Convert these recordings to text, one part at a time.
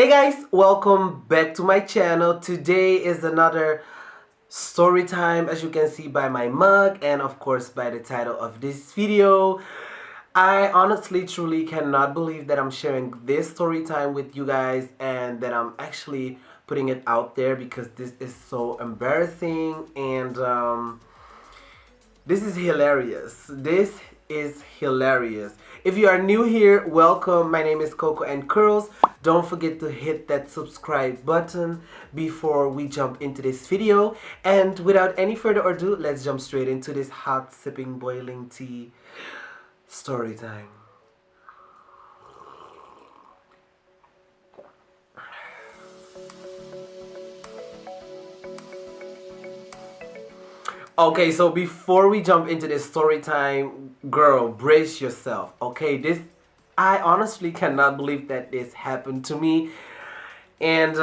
Hey guys, welcome back to my channel. Today is another story time, as you can see by my mug and of course by the title of this video. I honestly truly cannot believe that I'm sharing this story time with you guys and that I'm actually putting it out there because this is so embarrassing and this is hilarious. This is hilarious. If you are new here, welcome. My name is COCOOANDCURLS. Don't forget to hit that subscribe button before we jump into this video. And without any further ado, let's jump straight into this hot sipping boiling tea story time. Okay, so before we jump into this story time, girl, brace yourself. Okay, I honestly cannot believe that this happened to me. And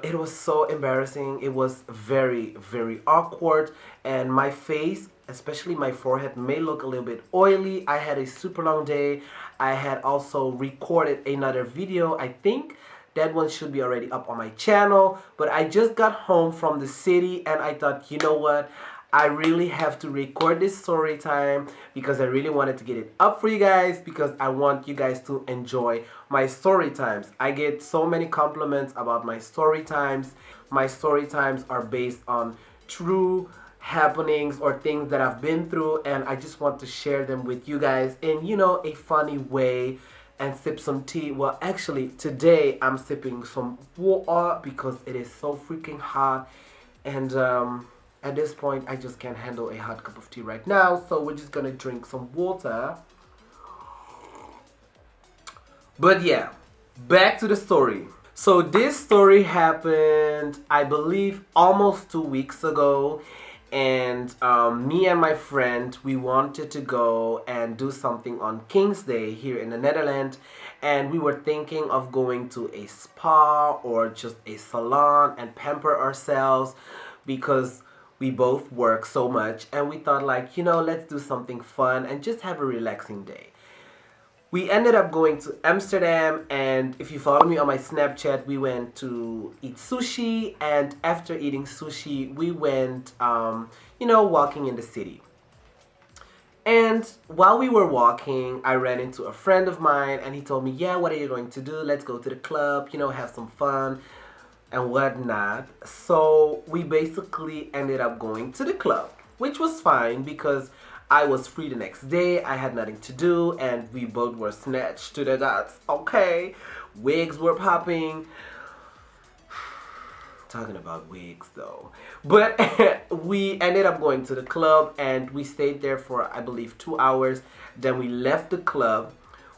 it was so embarrassing. It was very, very awkward. And my face, especially my forehead, may look a little bit oily. I had a super long day. I had also recorded another video. I think that one should be already up on my channel. But I just got home from the city and I thought, you know what? I really have to record this story time because I really wanted to get it up for you guys because I want you guys to enjoy my story times. I get so many compliments about my story times. My story times are based on true happenings or things that I've been through, and I just want to share them with you guys in, a funny way and sip some tea. Well, actually, today I'm sipping some water because it is so freaking hot and at this point, I just can't handle a hot cup of tea right now, so we're just gonna drink some water. But yeah, back to the story. So this story happened, I believe, almost 2 weeks ago, and me and my friend, we wanted to go and do something on King's Day here in the Netherlands, and we were thinking of going to a spa or just a salon and pamper ourselves because we both work so much and we thought like, let's do something fun and just have a relaxing day. We ended up going to Amsterdam, and if you follow me on my Snapchat, we went to eat sushi, and after eating sushi, we went, walking in the city. And while we were walking, I ran into a friend of mine and he told me, yeah, what are you going to do? Let's go to the club, have some fun and whatnot. So we basically ended up going to the club, which was fine because I was free the next day, I had nothing to do, and we both were snatched to the guts. Okay, wigs were popping. Talking about wigs though. But we ended up going to the club and we stayed there for, I believe, 2 hours. Then we left the club.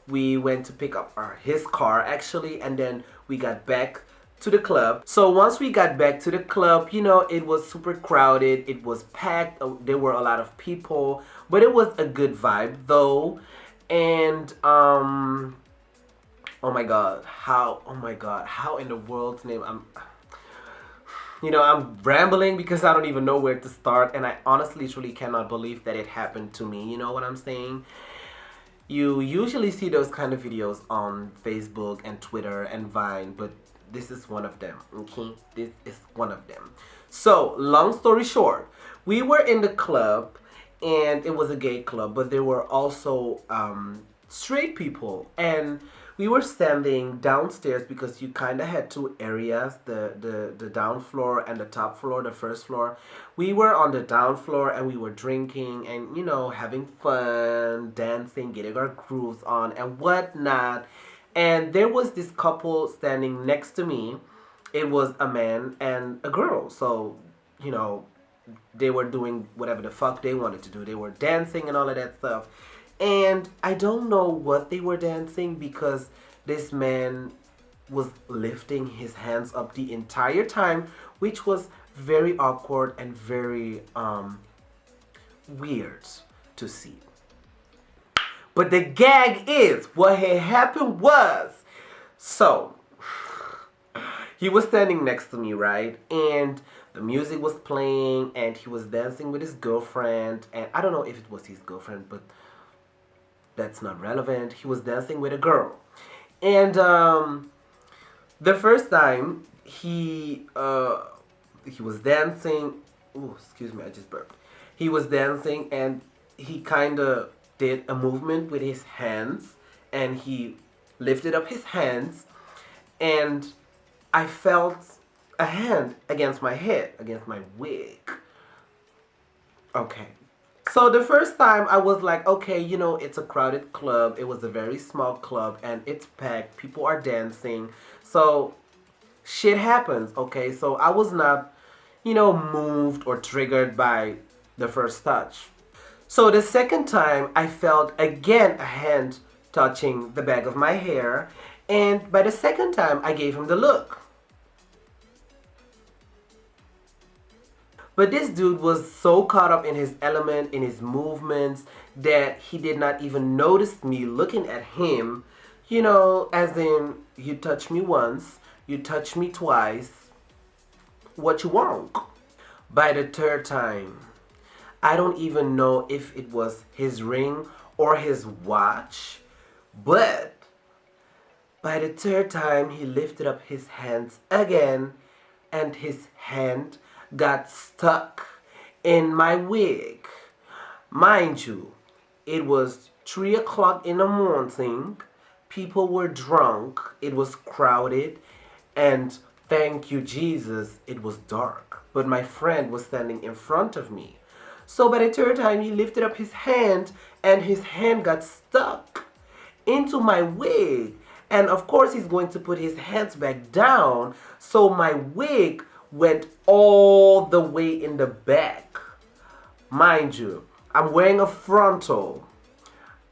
We went to pick up his car actually, and then we got back to the club. So once we got back to the club, it was super crowded. It was packed. There were a lot of people, but it was a good vibe though. And oh my god, how in the world's name I'm rambling because I don't even know where to start, and I honestly truly cannot believe that it happened to me. You know what I'm saying? You usually see those kind of videos on Facebook and Twitter and Vine, but this is one of them, okay? This is one of them. So, long story short, we were in the club, and it was a gay club, but there were also straight people. And we were standing downstairs because you kind of had two areas, the down floor and the top floor, the first floor. We were on the down floor, and we were drinking and, having fun, dancing, getting our grooves on, and whatnot. And there was this couple standing next to me. It was a man and a girl. So, they were doing whatever the fuck they wanted to do. They were dancing and all of that stuff. And I don't know what they were dancing because this man was lifting his hands up the entire time, which was very awkward and very weird to see. But the gag is, what had happened was, so, he was standing next to me, right? And the music was playing, and he was dancing with his girlfriend, and I don't know if it was his girlfriend, but that's not relevant. He was dancing with a girl. And The first time he was dancing. Ooh, excuse me, I just burped. He was dancing and he kind of did a movement with his hands and he lifted up his hands and I felt a hand against my head, against my wig. Okay. So the first time I was like, okay, it's a crowded club. It was a very small club and it's packed. People are dancing. So shit happens, okay? So I was not, moved or triggered by the first touch. So the second time I felt again a hand touching the back of my hair. And by the second time I gave him the look. But this dude was so caught up in his element, in his movements, that he did not even notice me looking at him. As in, you touch me once, you touch me twice, what you want? By the third time, I don't even know if it was his ring or his watch, but by the third time, he lifted up his hands again, and his hand got stuck in my wig. Mind you, it was 3 o'clock in the morning. People were drunk. It was crowded. And thank you, Jesus, it was dark. But my friend was standing in front of me. So by the third time, he lifted up his hand and his hand got stuck into my wig. And of course, he's going to put his hands back down. So my wig went all the way in the back. Mind you, I'm wearing a frontal.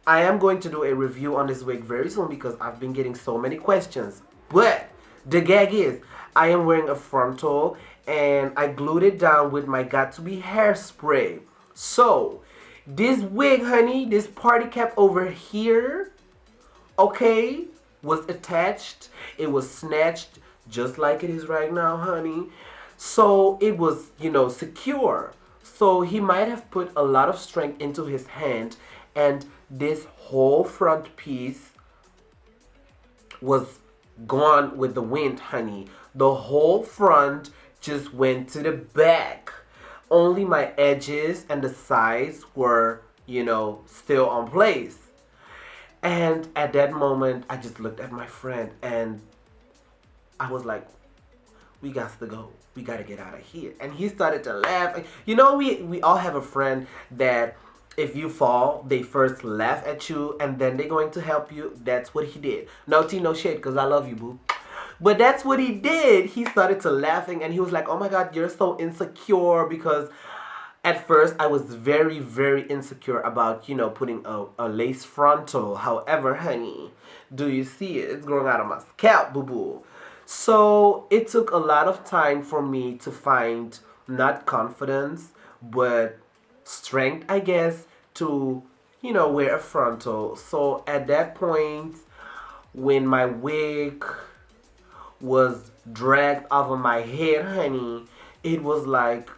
I am going to do a review on this wig very soon because I've been getting so many questions. But the gag is, I am wearing a frontal and I glued it down with my Got2b hairspray. So, this wig, honey, this party cap over here, okay, was attached. It was snatched just like it is right now, honey. So it was, secure. So he might have put a lot of strength into his hand and this whole front piece was gone with the wind, honey. The whole front just went to the back. Only my edges and the sides were, still on place. And at that moment, I just looked at my friend and I was like, we got to go. We got to get out of here. And he started to laugh. We all have a friend that if you fall, they first laugh at you and then they're going to help you. That's what he did. No tea, no shade, because I love you, boo. But that's what he did. He started to laughing and he was like, oh my God, you're so insecure, because at first I was very, very insecure about, putting a lace frontal. However, honey, do you see it? It's growing out of my scalp, boo-boo. So it took a lot of time for me to find not confidence, but strength, I guess, to, wear a frontal. So at that point, when my wig was dragged over my head, honey, it was like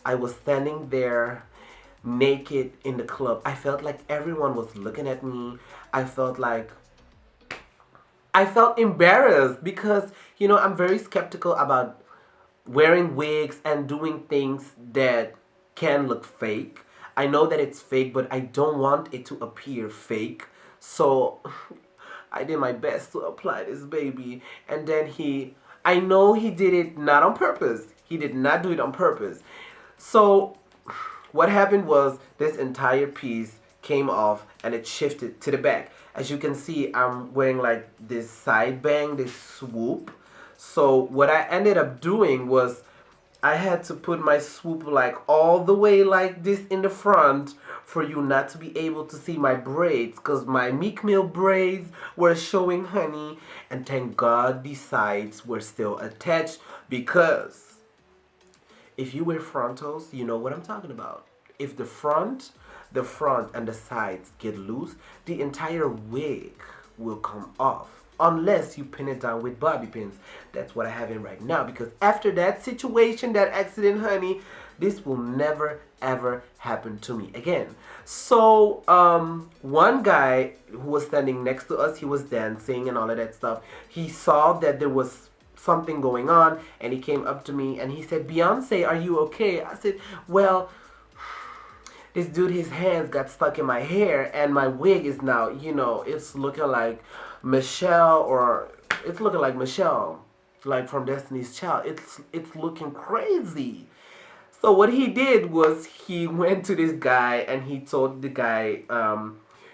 I was standing there naked in the club. I felt like everyone was looking at me. I felt embarrassed because, I'm very skeptical about wearing wigs and doing things that can look fake. I know that it's fake, but I don't want it to appear fake. So I did my best to apply this baby. And then I know he did it not on purpose. He did not do it on purpose. So what happened was this entire piece came off and it shifted to the back. As you can see, I'm wearing like this side bang, this swoop. So what I ended up doing was I had to put my swoop like all the way like this in the front for you not to be able to see my braids, because my Meek Mill braids were showing, honey, and thank God the sides were still attached, because if you wear frontals, you know what I'm talking about. If the front and the sides get loose, the entire wig will come off. Unless you pin it down with bobby pins. That's what I have in right now. Because after that situation, that accident, honey, this will never ever happen to me again. So, one guy who was standing next to us, he was dancing and all of that stuff. He saw that there was something going on, and he came up to me and he said, "Beyonce, are you okay?" I said, "Well, this dude, his hands got stuck in my hair, and my wig is now, you know, it's looking like Michelle, or it's looking like Michelle, like from Destiny's Child. It's looking crazy." So what he did was he went to this guy and he told the guy,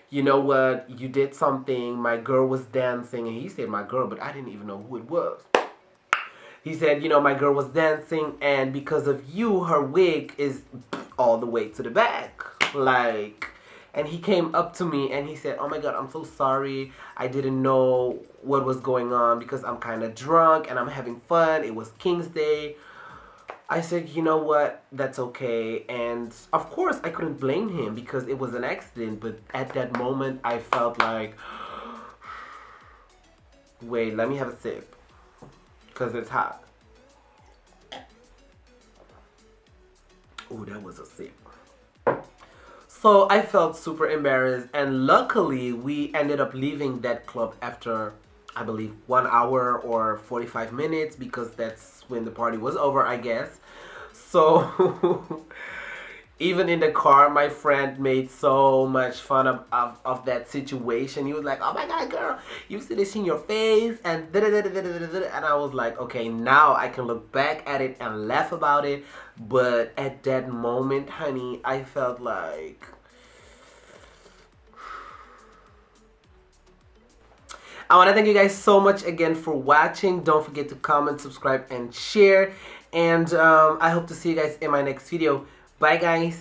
"You know what? You did something. My girl was dancing," and he said my girl, but I didn't even know who it was. He said, "You know, my girl was dancing, and because of you, her wig is all the way to the back." Like, and he came up to me and he said, "Oh my God, I'm so sorry. I didn't know what was going on because I'm kind of drunk and I'm having fun. It was King's Day." I said, "You know what? That's okay." And of course, I couldn't blame him because it was an accident. But at that moment, I felt like, wait, let me have a sip because it's hot. Oh, that was a sip. So I felt super embarrassed, and luckily we ended up leaving that club after, I believe, 1 hour or 45 minutes, because that's when the party was over, I guess. So even in the car, my friend made so much fun of that situation. He was like, "Oh my God, girl, you see this in your face," and and I was like, okay, now I can look back at it and laugh about it. But at that moment, honey, I felt like, I want to thank you guys so much again for watching. Don't forget to comment, subscribe, and share. And I hope to see you guys in my next video. Bye, guys.